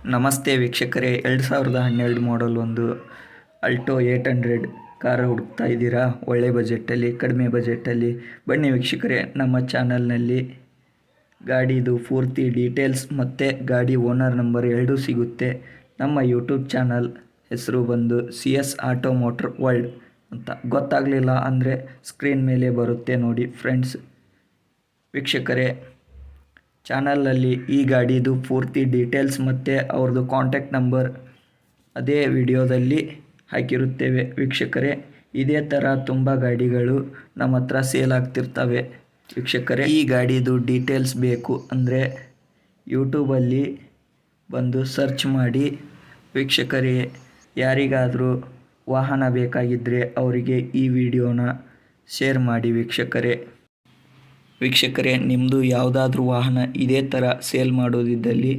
ನಮಸ್ತೆ ವೀಕ್ಷಕರೇ, 2012 ಮಾಡಲ್ ಒಂದು ಅಲ್ಟೋ 800 ಕಾರ್ ಹುಡುಕ್ತಾ ಇದ್ದೀರಾ? ಒಳ್ಳೆ ಬಜೆಟಲ್ಲಿ, ಕಡಿಮೆ ಬಜೆಟಲ್ಲಿ ಬನ್ನಿ ವೀಕ್ಷಕರೇ. ನಮ್ಮ ಚಾನಲ್ನಲ್ಲಿ ಗಾಡಿದು ಪೂರ್ತಿ ಡೀಟೇಲ್ಸ್ ಮತ್ತು ಗಾಡಿ ಓನರ್ ನಂಬರ್ ಎರಡೂ ಸಿಗುತ್ತೆ. ನಮ್ಮ ಯೂಟ್ಯೂಬ್ ಚಾನಲ್ ಹೆಸರು ಬಂದು CS ಆಟೋ ಮೋಟರ್ ವರ್ಲ್ಡ್ ಅಂತ. ಗೊತ್ತಾಗಲಿಲ್ಲ ಅಂದರೆ ಸ್ಕ್ರೀನ್ ಮೇಲೆ ಬರುತ್ತೆ ನೋಡಿ ಫ್ರೆಂಡ್ಸ್. ವೀಕ್ಷಕರೇ, ಚಾನಲಲ್ಲಿ ಈ ಗಾಡಿದು ಪೂರ್ತಿ ಡೀಟೇಲ್ಸ್ ಮತ್ತು ಅವ್ರದ್ದು ಕಾಂಟ್ಯಾಕ್ಟ್ ನಂಬರ್ ಅದೇ ವಿಡಿಯೋದಲ್ಲಿ ಹಾಕಿರುತ್ತೇವೆ ವೀಕ್ಷಕರೇ. ಇದೇ ಥರ ತುಂಬ ಗಾಡಿಗಳು ನಮ್ಮ ಹತ್ರ ಸೇಲ್ ಆಗ್ತಿರ್ತವೆ ವೀಕ್ಷಕರೇ. ಈ ಗಾಡಿದು ಡೀಟೇಲ್ಸ್ ಬೇಕು ಅಂದರೆ ಯೂಟ್ಯೂಬಲ್ಲಿ ಬಂದು ಸರ್ಚ್ ಮಾಡಿ ವೀಕ್ಷಕರೇ. ಯಾರಿಗಾದರೂ ವಾಹನ ಬೇಕಾಗಿದ್ದರೆ ಅವರಿಗೆ ಈ ವಿಡಿಯೋನ ಶೇರ್ ಮಾಡಿ ವೀಕ್ಷಕರೇ. ವೀಕ್ಷಕರೇ, ನಿಮ್ಮದು ಯಾವುದಾದ್ರೂ ವಾಹನ ಇದೇ ಥರ ಸೇಲ್ ಮಾಡೋದಿದ್ದಲ್ಲಿ